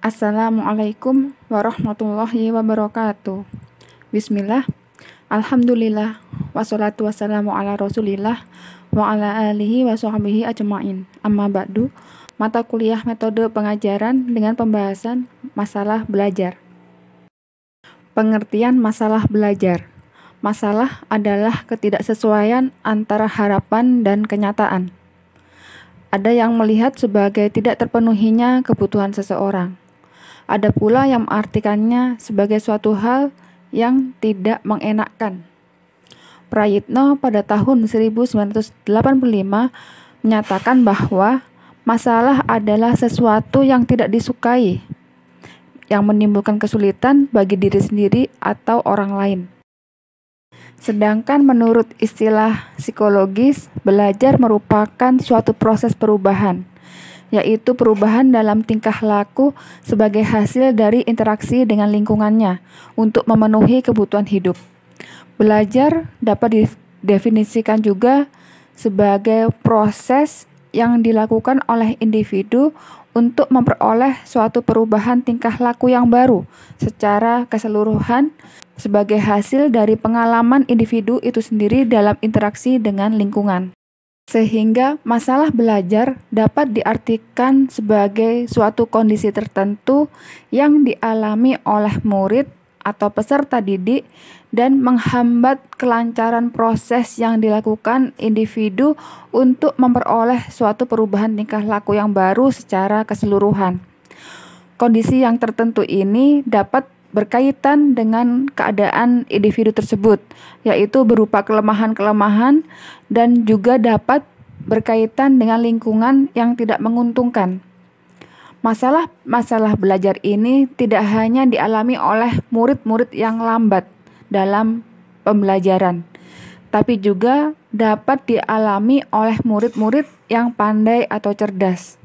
Assalamualaikum warahmatullahi wabarakatuh. Bismillah, alhamdulillah, wassalatu wassalamu ala rasulillah, wa ala alihi wa sahbihi ajma'in. Amma ba'du, mata kuliah metode pengajaran dengan pembahasan masalah belajar. Pengertian masalah belajar. Masalah adalah ketidaksesuaian antara harapan dan kenyataan. Ada yang melihat sebagai tidak terpenuhinya kebutuhan seseorang. Ada pula yang mengartikannya sebagai suatu hal yang tidak mengenakkan. Prayitno pada tahun 1985 menyatakan bahwa masalah adalah sesuatu yang tidak disukai, yang menimbulkan kesulitan bagi diri sendiri atau orang lain. Sedangkan menurut istilah psikologis, belajar merupakan suatu proses perubahan, yaitu perubahan dalam tingkah laku sebagai hasil dari interaksi dengan lingkungannya untuk memenuhi kebutuhan hidup. Belajar dapat didefinisikan juga sebagai proses yang dilakukan oleh individu untuk memperoleh suatu perubahan tingkah laku yang baru secara keseluruhan sebagai hasil dari pengalaman individu itu sendiri dalam interaksi dengan lingkungan. Sehingga masalah belajar dapat diartikan sebagai suatu kondisi tertentu yang dialami oleh murid atau peserta didik dan menghambat kelancaran proses yang dilakukan individu untuk memperoleh suatu perubahan tingkah laku yang baru secara keseluruhan. Kondisi yang tertentu ini dapat berkaitan dengan keadaan individu tersebut, yaitu berupa kelemahan-kelemahan dan juga dapat berkaitan dengan lingkungan yang tidak menguntungkan. Masalah belajar ini tidak hanya dialami oleh murid-murid yang lambat dalam pembelajaran, tapi juga dapat dialami oleh murid-murid yang pandai atau cerdas.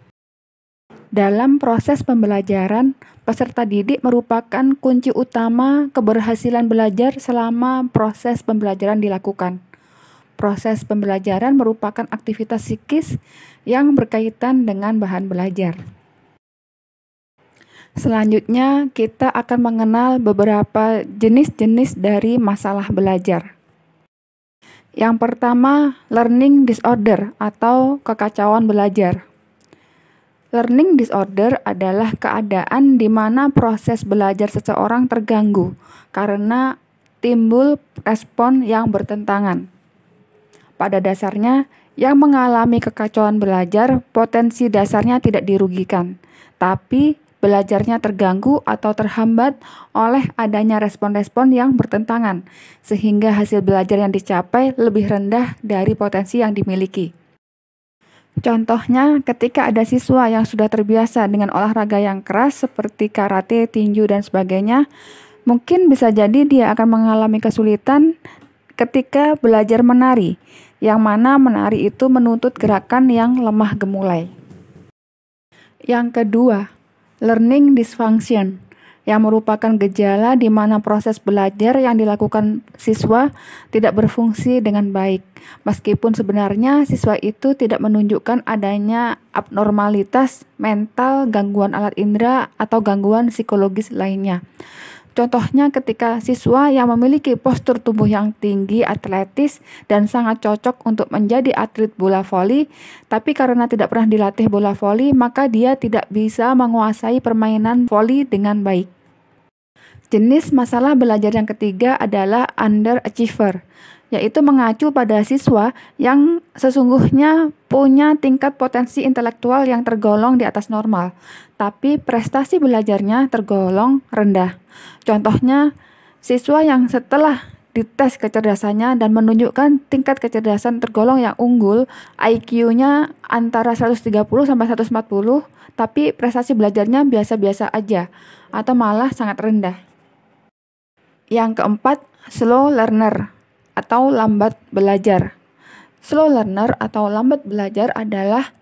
Dalam proses pembelajaran, peserta didik merupakan kunci utama keberhasilan belajar selama proses pembelajaran dilakukan. Proses pembelajaran merupakan aktivitas psikis yang berkaitan dengan bahan belajar. Selanjutnya, kita akan mengenal beberapa jenis-jenis dari masalah belajar. Yang pertama, learning disorder atau kekacauan belajar. Learning disorder adalah keadaan di mana proses belajar seseorang terganggu karena timbul respon yang bertentangan. Pada dasarnya, yang mengalami kekacauan belajar, potensi dasarnya tidak dirugikan, tapi belajarnya terganggu atau terhambat oleh adanya respon-respon yang bertentangan, sehingga hasil belajar yang dicapai lebih rendah dari potensi yang dimiliki. Contohnya, ketika ada siswa yang sudah terbiasa dengan olahraga yang keras seperti karate, tinju, dan sebagainya, mungkin bisa jadi dia akan mengalami kesulitan ketika belajar menari, yang mana menari itu menuntut gerakan yang lemah gemulai. Yang kedua, learning dysfunction, yang merupakan gejala di mana proses belajar yang dilakukan siswa tidak berfungsi dengan baik, meskipun sebenarnya siswa itu tidak menunjukkan adanya abnormalitas mental, gangguan alat indera, atau gangguan psikologis lainnya. Contohnya ketika siswa yang memiliki postur tubuh yang tinggi, atletis, dan sangat cocok untuk menjadi atlet bola voli, tapi karena tidak pernah dilatih bola voli, maka dia tidak bisa menguasai permainan voli dengan baik. Jenis masalah belajar yang ketiga adalah underachiever, yaitu mengacu pada siswa yang sesungguhnya punya tingkat potensi intelektual yang tergolong di atas normal, tapi prestasi belajarnya tergolong rendah. Contohnya, siswa yang setelah dites kecerdasannya dan menunjukkan tingkat kecerdasan tergolong yang unggul, IQ-nya antara 130 sampai 140, tapi prestasi belajarnya biasa-biasa aja atau malah sangat rendah. Yang keempat, slow learner atau lambat belajar. Slow learner atau lambat belajar adalah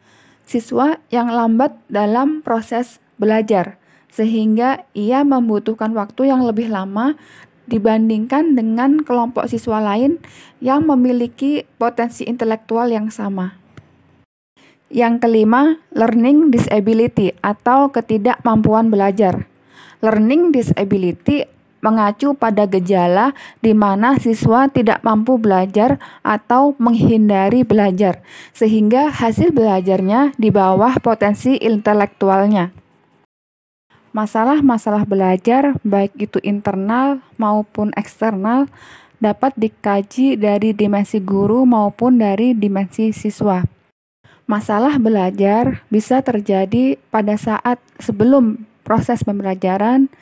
siswa yang lambat dalam proses belajar, sehingga ia membutuhkan waktu yang lebih lama dibandingkan dengan kelompok siswa lain yang memiliki potensi intelektual yang sama. Yang kelima, learning disability atau ketidakmampuan belajar. Learning disability mengacu pada gejala di mana siswa tidak mampu belajar atau menghindari belajar, sehingga hasil belajarnya di bawah potensi intelektualnya. Masalah-masalah belajar, baik itu internal maupun eksternal, dapat dikaji dari dimensi guru maupun dari dimensi siswa. Masalah belajar bisa terjadi pada saat sebelum proses pembelajaran,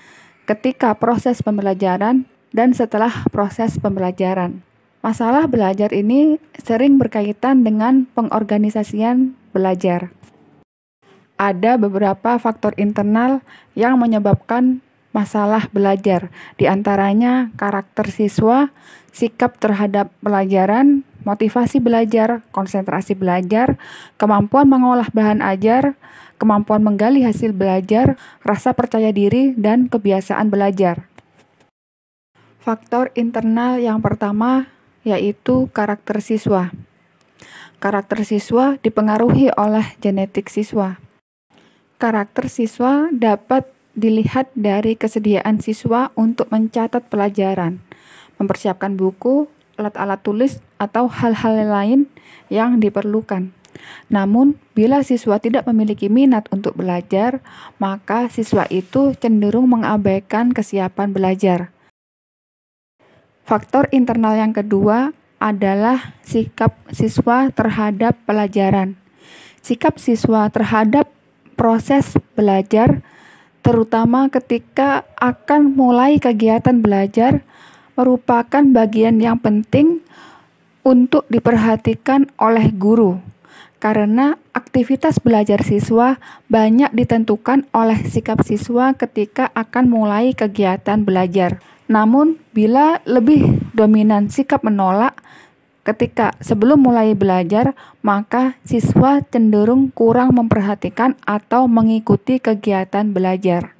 ketika proses pembelajaran, dan setelah proses pembelajaran. Masalah belajar ini sering berkaitan dengan pengorganisasian belajar. Ada beberapa faktor internal yang menyebabkan masalah belajar, di antaranya karakter siswa, sikap terhadap pelajaran, motivasi belajar, konsentrasi belajar, kemampuan mengolah bahan ajar, kemampuan menggali hasil belajar, rasa percaya diri, dan kebiasaan belajar. Faktor internal yang pertama yaitu karakter siswa. Karakter siswa dipengaruhi oleh genetik siswa. Karakter siswa dapat dilihat dari kesediaan siswa untuk mencatat pelajaran, mempersiapkan buku, alat-alat tulis, atau hal-hal lain yang diperlukan. Namun, bila siswa tidak memiliki minat untuk belajar, maka siswa itu cenderung mengabaikan kesiapan belajar. Faktor internal yang kedua adalah sikap siswa terhadap pelajaran. Sikap siswa terhadap proses belajar, terutama ketika akan mulai kegiatan belajar, merupakan bagian yang penting untuk diperhatikan oleh guru, karena aktivitas belajar siswa banyak ditentukan oleh sikap siswa ketika akan mulai kegiatan belajar. Namun, bila lebih dominan sikap menolak ketika sebelum mulai belajar, maka siswa cenderung kurang memperhatikan atau mengikuti kegiatan belajar.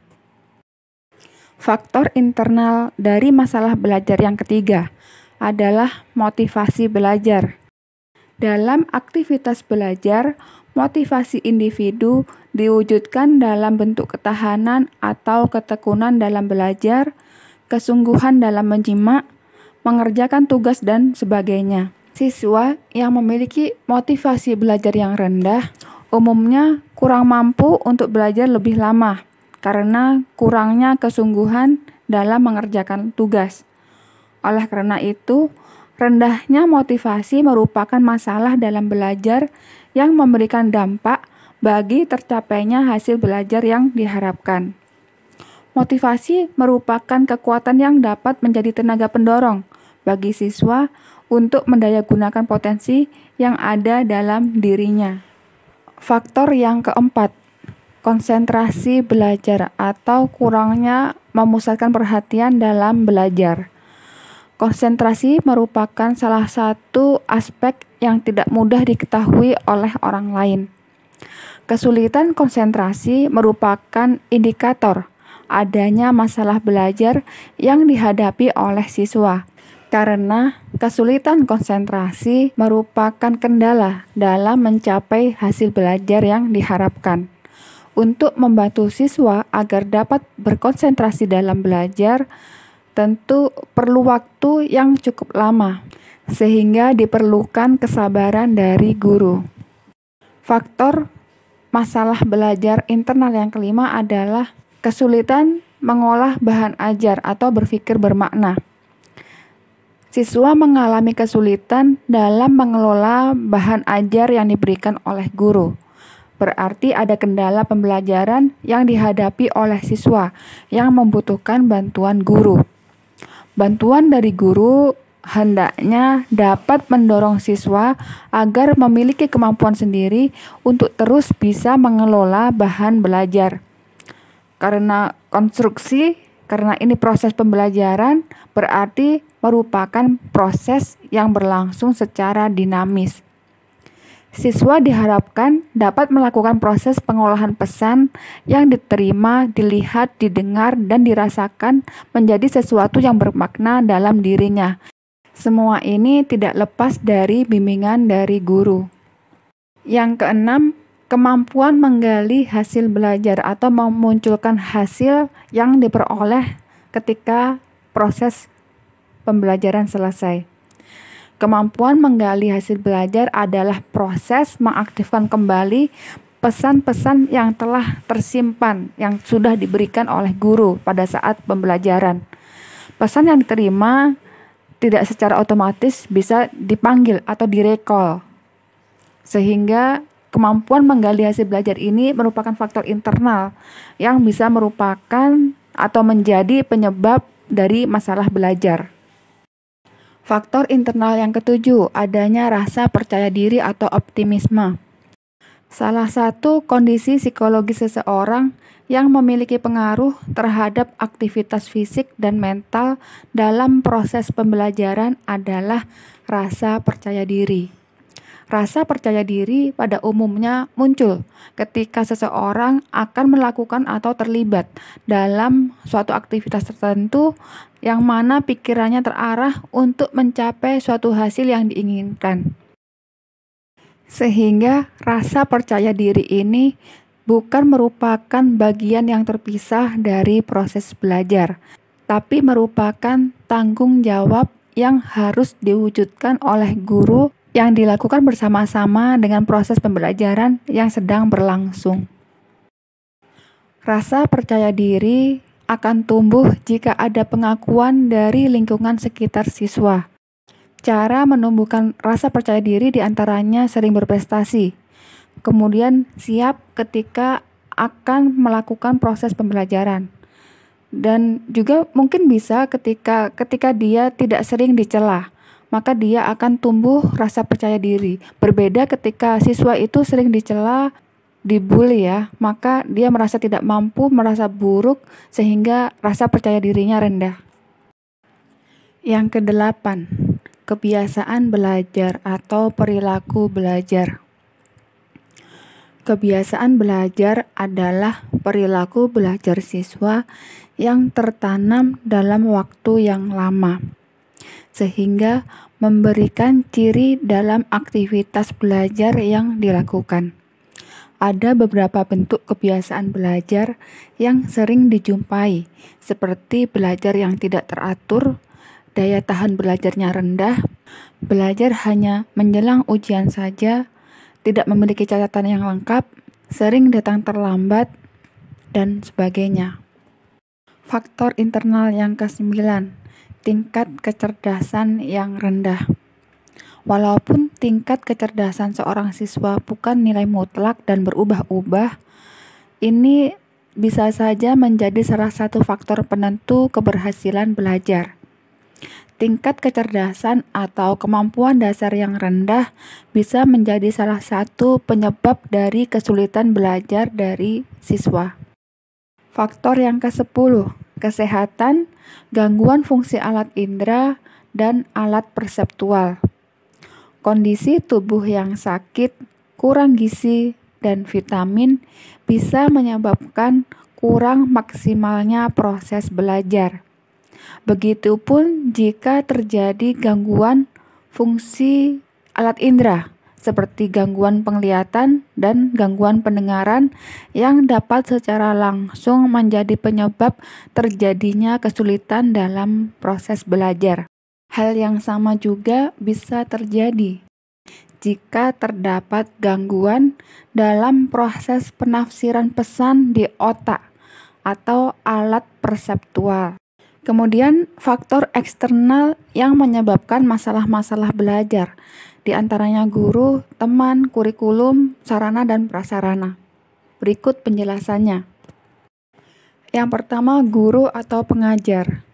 Faktor internal dari masalah belajar yang ketiga adalah motivasi belajar. Dalam aktivitas belajar, motivasi individu diwujudkan dalam bentuk ketahanan atau ketekunan dalam belajar, kesungguhan dalam menyimak, mengerjakan tugas, dan sebagainya. Siswa yang memiliki motivasi belajar yang rendah umumnya kurang mampu untuk belajar lebih lama karena kurangnya kesungguhan dalam mengerjakan tugas. Oleh karena itu, rendahnya motivasi merupakan masalah dalam belajar yang memberikan dampak bagi tercapainya hasil belajar yang diharapkan. Motivasi merupakan kekuatan yang dapat menjadi tenaga pendorong bagi siswa untuk mendayagunakan potensi yang ada dalam dirinya. Faktor yang keempat, konsentrasi belajar atau kurangnya memusatkan perhatian dalam belajar. Konsentrasi merupakan salah satu aspek yang tidak mudah diketahui oleh orang lain. Kesulitan konsentrasi merupakan indikator adanya masalah belajar yang dihadapi oleh siswa, karena kesulitan konsentrasi merupakan kendala dalam mencapai hasil belajar yang diharapkan. Untuk membantu siswa agar dapat berkonsentrasi dalam belajar, tentu perlu waktu yang cukup lama, sehingga diperlukan kesabaran dari guru. Faktor masalah belajar internal yang kelima adalah kesulitan mengolah bahan ajar atau berpikir bermakna. Siswa mengalami kesulitan dalam mengelola bahan ajar yang diberikan oleh guru. Berarti ada kendala pembelajaran yang dihadapi oleh siswa yang membutuhkan bantuan guru. Bantuan dari guru hendaknya dapat mendorong siswa agar memiliki kemampuan sendiri untuk terus bisa mengelola bahan belajar. Karena ini proses pembelajaran, berarti merupakan proses yang berlangsung secara dinamis. Siswa diharapkan dapat melakukan proses pengolahan pesan yang diterima, dilihat, didengar, dan dirasakan menjadi sesuatu yang bermakna dalam dirinya. Semua ini tidak lepas dari bimbingan dari guru. Yang keenam, Kemampuan menggali hasil belajar atau memunculkan hasil yang diperoleh ketika proses pembelajaran selesai. Kemampuan menggali hasil belajar adalah proses mengaktifkan kembali pesan-pesan yang telah tersimpan yang sudah diberikan oleh guru pada saat pembelajaran. Pesan yang diterima tidak secara otomatis bisa dipanggil atau direkol, sehingga kemampuan menggali hasil belajar ini merupakan faktor internal yang bisa merupakan atau menjadi penyebab dari masalah belajar. Faktor internal yang ketujuh, adanya rasa percaya diri atau optimisme. Salah satu kondisi psikologis seseorang yang memiliki pengaruh terhadap aktivitas fisik dan mental dalam proses pembelajaran adalah rasa percaya diri. Rasa percaya diri pada umumnya muncul ketika seseorang akan melakukan atau terlibat dalam suatu aktivitas tertentu yang mana pikirannya terarah untuk mencapai suatu hasil yang diinginkan. Sehingga rasa percaya diri ini bukan merupakan bagian yang terpisah dari proses belajar, tapi merupakan tanggung jawab yang harus diwujudkan oleh guru yang dilakukan bersama-sama dengan proses pembelajaran yang sedang berlangsung. Rasa percaya diri akan tumbuh jika ada pengakuan dari lingkungan sekitar siswa. Cara menumbuhkan rasa percaya diri diantaranya sering berprestasi, kemudian siap ketika akan melakukan proses pembelajaran, dan juga mungkin bisa ketika dia tidak sering dicela, maka dia akan tumbuh rasa percaya diri. Berbeda ketika siswa itu sering dicela, dibully ya, maka dia merasa tidak mampu, merasa buruk, sehingga rasa percaya dirinya rendah. Yang kedelapan, kebiasaan belajar atau perilaku belajar. Kebiasaan belajar adalah perilaku belajar siswa yang tertanam dalam waktu yang lama, sehingga memberikan ciri dalam aktivitas belajar yang dilakukan. Ada beberapa bentuk kebiasaan belajar yang sering dijumpai, seperti belajar yang tidak teratur, daya tahan belajarnya rendah, belajar hanya menjelang ujian saja, tidak memiliki catatan yang lengkap, sering datang terlambat, dan sebagainya. Faktor internal yang ke-9, tingkat kecerdasan yang rendah. Walaupun tingkat kecerdasan seorang siswa bukan nilai mutlak dan berubah-ubah, ini bisa saja menjadi salah satu faktor penentu keberhasilan belajar. Tingkat kecerdasan atau kemampuan dasar yang rendah bisa menjadi salah satu penyebab dari kesulitan belajar dari siswa. Faktor yang ke-10, kesehatan, gangguan fungsi alat indera, dan alat perseptual. Kondisi tubuh yang sakit, kurang gizi, dan vitamin bisa menyebabkan kurang maksimalnya proses belajar. Begitupun jika terjadi gangguan fungsi alat indera, seperti gangguan penglihatan dan gangguan pendengaran yang dapat secara langsung menjadi penyebab terjadinya kesulitan dalam proses belajar. Hal yang sama juga bisa terjadi jika terdapat gangguan dalam proses penafsiran pesan di otak atau alat perseptual. Kemudian faktor eksternal yang menyebabkan masalah-masalah belajar, di antaranya guru, teman, kurikulum, sarana dan prasarana. Berikut penjelasannya. Yang pertama, guru atau pengajar.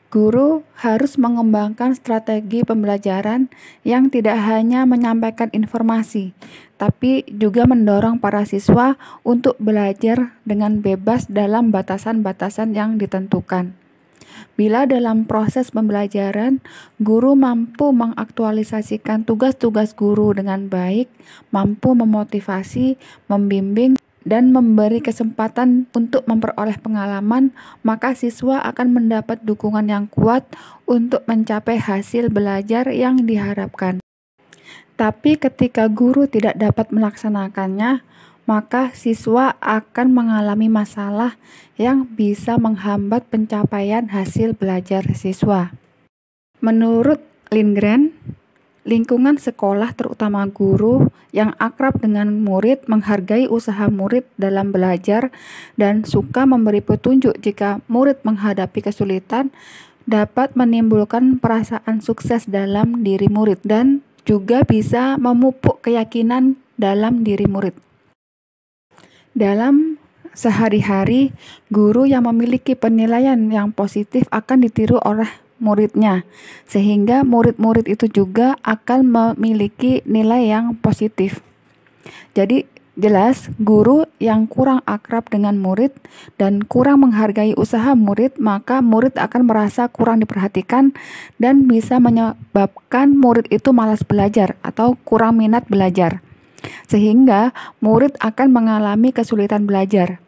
Guru harus mengembangkan strategi pembelajaran yang tidak hanya menyampaikan informasi, tapi juga mendorong para siswa untuk belajar dengan bebas dalam batasan-batasan yang ditentukan. Bila dalam proses pembelajaran, guru mampu mengaktualisasikan tugas-tugas guru dengan baik, mampu memotivasi, membimbing, dan memberi kesempatan untuk memperoleh pengalaman, maka siswa akan mendapat dukungan yang kuat untuk mencapai hasil belajar yang diharapkan. Tapi ketika guru tidak dapat melaksanakannya, maka siswa akan mengalami masalah yang bisa menghambat pencapaian hasil belajar siswa. Menurut Lindgren, lingkungan sekolah terutama guru yang akrab dengan murid menghargai usaha murid dalam belajar dan suka memberi petunjuk jika murid menghadapi kesulitan dapat menimbulkan perasaan sukses dalam diri murid dan juga bisa memupuk keyakinan dalam diri murid. Dalam sehari-hari, guru yang memiliki penilaian yang positif akan ditiru oleh muridnya, sehingga murid-murid itu juga akan memiliki nilai yang positif. Jadi jelas, guru yang kurang akrab dengan murid dan kurang menghargai usaha murid, maka murid akan merasa kurang diperhatikan dan bisa menyebabkan murid itu malas belajar atau kurang minat belajar, sehingga murid akan mengalami kesulitan belajar.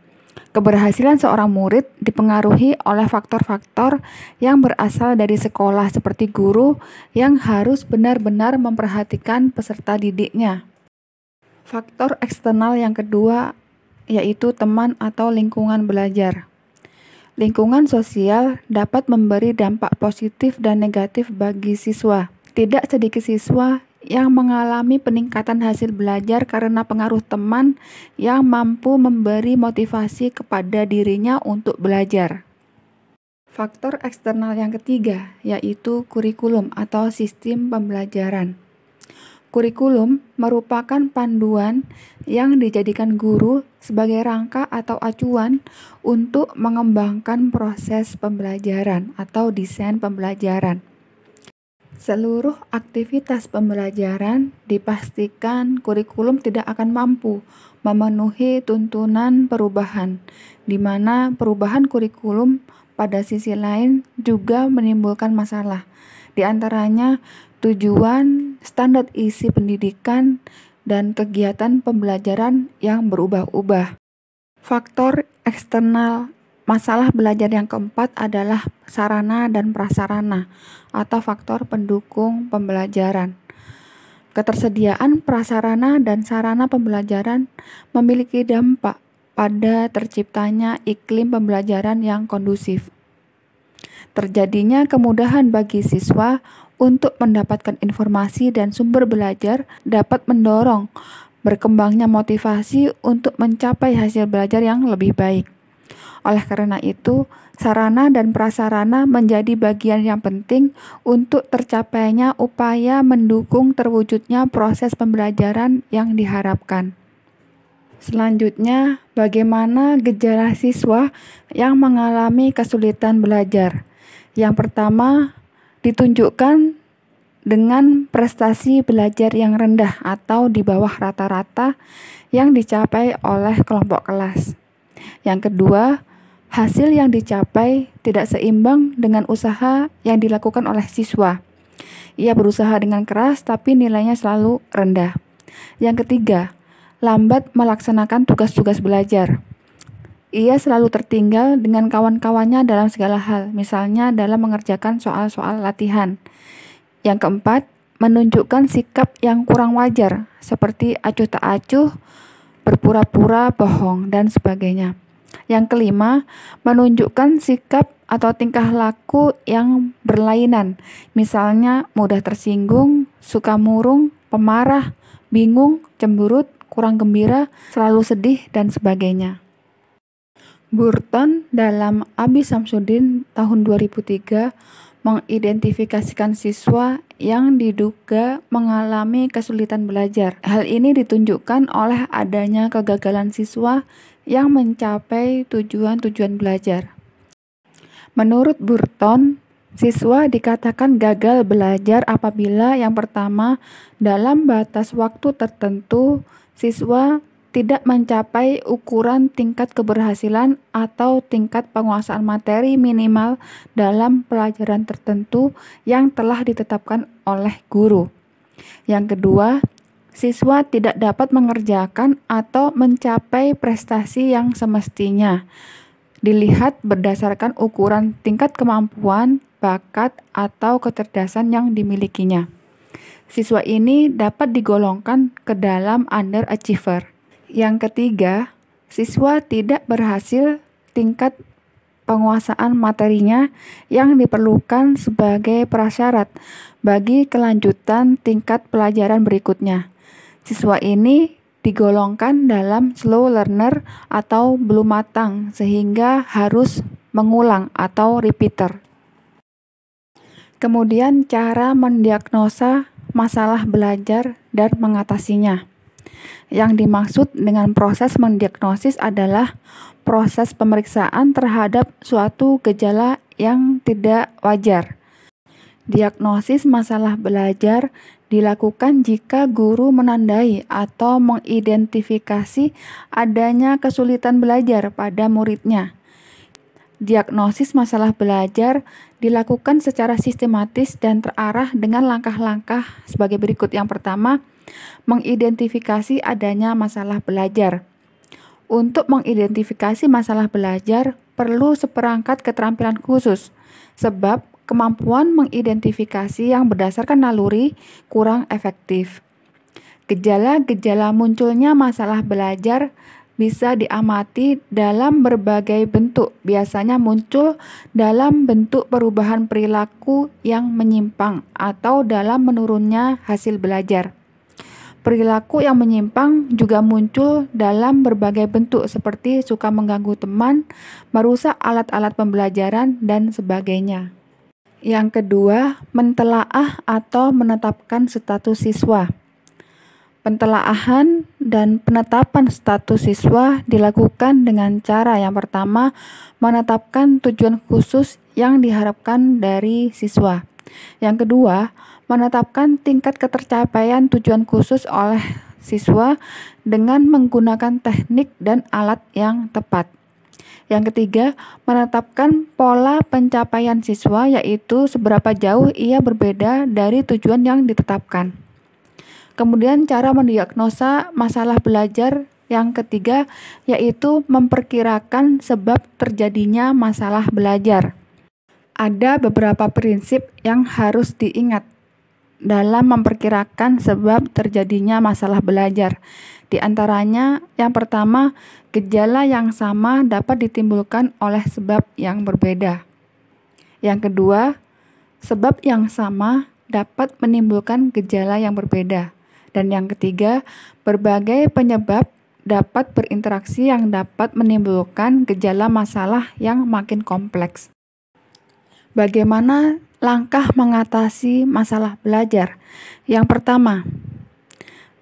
Keberhasilan seorang murid dipengaruhi oleh faktor-faktor yang berasal dari sekolah seperti guru yang harus benar-benar memperhatikan peserta didiknya. Faktor eksternal yang kedua yaitu teman atau lingkungan belajar. Lingkungan sosial dapat memberi dampak positif dan negatif bagi siswa. Tidak sedikit siswa yang mengalami peningkatan hasil belajar karena pengaruh teman yang mampu memberi motivasi kepada dirinya untuk belajar. Faktor eksternal yang ketiga yaitu kurikulum atau sistem pembelajaran. Kurikulum merupakan panduan yang dijadikan guru sebagai rangka atau acuan untuk mengembangkan proses pembelajaran atau desain pembelajaran. Seluruh aktivitas pembelajaran dipastikan kurikulum tidak akan mampu memenuhi tuntunan perubahan, di mana perubahan kurikulum pada sisi lain juga menimbulkan masalah, di antaranya tujuan, standar isi pendidikan, dan kegiatan pembelajaran yang berubah-ubah. Faktor eksternal masalah belajar yang keempat adalah sarana dan prasarana atau faktor pendukung pembelajaran. Ketersediaan prasarana dan sarana pembelajaran memiliki dampak pada terciptanya iklim pembelajaran yang kondusif. Terjadinya kemudahan bagi siswa untuk mendapatkan informasi dan sumber belajar dapat mendorong berkembangnya motivasi untuk mencapai hasil belajar yang lebih baik. Oleh karena itu, sarana dan prasarana menjadi bagian yang penting untuk tercapainya upaya mendukung terwujudnya proses pembelajaran yang diharapkan. Selanjutnya, bagaimana gejala siswa yang mengalami kesulitan belajar? Yang pertama, ditunjukkan dengan prestasi belajar yang rendah atau di bawah rata-rata yang dicapai oleh kelompok kelas. Yang kedua, hasil yang dicapai tidak seimbang dengan usaha yang dilakukan oleh siswa. Ia berusaha dengan keras tapi nilainya selalu rendah. Yang ketiga, lambat melaksanakan tugas-tugas belajar. Ia selalu tertinggal dengan kawan-kawannya dalam segala hal, misalnya dalam mengerjakan soal-soal latihan. Yang keempat, menunjukkan sikap yang kurang wajar, seperti acuh tak acuh, berpura-pura bohong, dan sebagainya. Yang kelima, menunjukkan sikap atau tingkah laku yang berlainan, misalnya mudah tersinggung, suka murung, pemarah, bingung, cemberut, kurang gembira, selalu sedih, dan sebagainya. Burton dalam Abi Samsudin tahun 2003 mengidentifikasikan siswa yang diduga mengalami kesulitan belajar. Hal ini ditunjukkan oleh adanya kegagalan siswa yang mencapai tujuan-tujuan belajar. Menurut Burton, siswa dikatakan gagal belajar apabila yang pertama, dalam batas waktu tertentu, siswa tidak mencapai ukuran tingkat keberhasilan atau tingkat penguasaan materi minimal dalam pelajaran tertentu yang telah ditetapkan oleh guru. Yang kedua, siswa tidak dapat mengerjakan atau mencapai prestasi yang semestinya. Dilihat berdasarkan ukuran tingkat kemampuan, bakat, atau kecerdasan yang dimilikinya. Siswa ini dapat digolongkan ke dalam underachiever. Yang ketiga, siswa tidak berhasil tingkat penguasaan materinya yang diperlukan sebagai prasyarat bagi kelanjutan tingkat pelajaran berikutnya. Siswa ini digolongkan dalam slow learner atau belum matang sehingga harus mengulang atau repeater. Kemudian cara mendiagnosa masalah belajar dan mengatasinya. Yang dimaksud dengan proses mendiagnosis adalah proses pemeriksaan terhadap suatu gejala yang tidak wajar. Diagnosis masalah belajar dilakukan jika guru menandai atau mengidentifikasi adanya kesulitan belajar pada muridnya. Diagnosis masalah belajar dilakukan secara sistematis dan terarah dengan langkah-langkah sebagai berikut. Yang pertama, mengidentifikasi adanya masalah belajar. Untuk mengidentifikasi masalah belajar, perlu seperangkat keterampilan khusus, sebab kemampuan mengidentifikasi yang berdasarkan naluri kurang efektif. Gejala-gejala munculnya masalah belajar bisa diamati dalam berbagai bentuk, biasanya muncul dalam bentuk perubahan perilaku yang menyimpang atau dalam menurunnya hasil belajar. Perilaku yang menyimpang juga muncul dalam berbagai bentuk seperti suka mengganggu teman, merusak alat-alat pembelajaran, dan sebagainya. Yang kedua, mentelaah atau menetapkan status siswa. Pentelaahan dan penetapan status siswa dilakukan dengan cara yang pertama, menetapkan tujuan khusus yang diharapkan dari siswa. Yang kedua, menetapkan tingkat ketercapaian tujuan khusus oleh siswa dengan menggunakan teknik dan alat yang tepat. Yang ketiga, menetapkan pola pencapaian siswa, yaitu seberapa jauh ia berbeda dari tujuan yang ditetapkan. Kemudian cara mendiagnosa masalah belajar yang ketiga, yaitu memperkirakan sebab terjadinya masalah belajar. Ada beberapa prinsip yang harus diingat dalam memperkirakan sebab terjadinya masalah belajar. Di antaranya, yang pertama, gejala yang sama dapat ditimbulkan oleh sebab yang berbeda. Yang kedua, sebab yang sama dapat menimbulkan gejala yang berbeda. Dan yang ketiga, berbagai penyebab dapat berinteraksi yang dapat menimbulkan gejala masalah yang makin kompleks. Bagaimana langkah mengatasi masalah belajar? Yang pertama,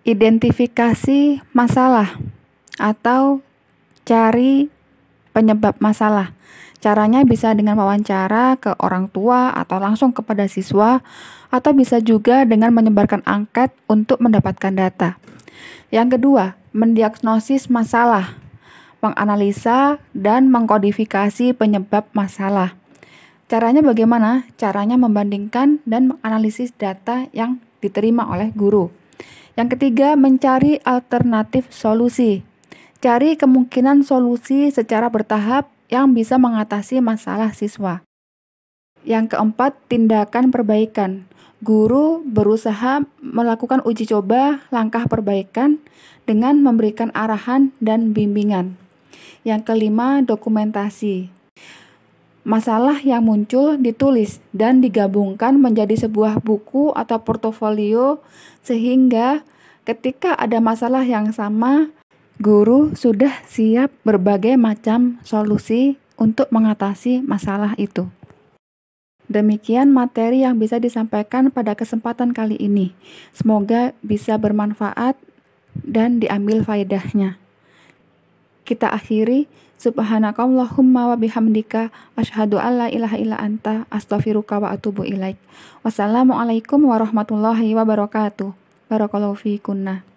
identifikasi masalah atau cari penyebab masalah. Caranya bisa dengan wawancara ke orang tua atau langsung kepada siswa, atau bisa juga dengan menyebarkan angket untuk mendapatkan data. Yang kedua, mendiagnosis masalah, menganalisa dan mengkodifikasi penyebab masalah. Caranya bagaimana? Caranya membandingkan dan menganalisis data yang diterima oleh guru. Yang ketiga, mencari alternatif solusi. Cari kemungkinan solusi secara bertahap yang bisa mengatasi masalah siswa. Yang keempat, tindakan perbaikan. Guru berusaha melakukan uji coba langkah perbaikan dengan memberikan arahan dan bimbingan. Yang kelima, dokumentasi. Masalah yang muncul ditulis dan digabungkan menjadi sebuah buku atau portofolio sehingga ketika ada masalah yang sama, guru sudah siap berbagai macam solusi untuk mengatasi masalah itu. Demikian materi yang bisa disampaikan pada kesempatan kali ini. Semoga bisa bermanfaat dan diambil faedahnya. Kita akhiri. Subhanakallahumma wa bihamdika asyhadu an la ilaha illa anta astaghfiruka wa atubu ilaik. Wassalamualaikum warahmatullahi wabarakatuh. Barakallahu fiikunna.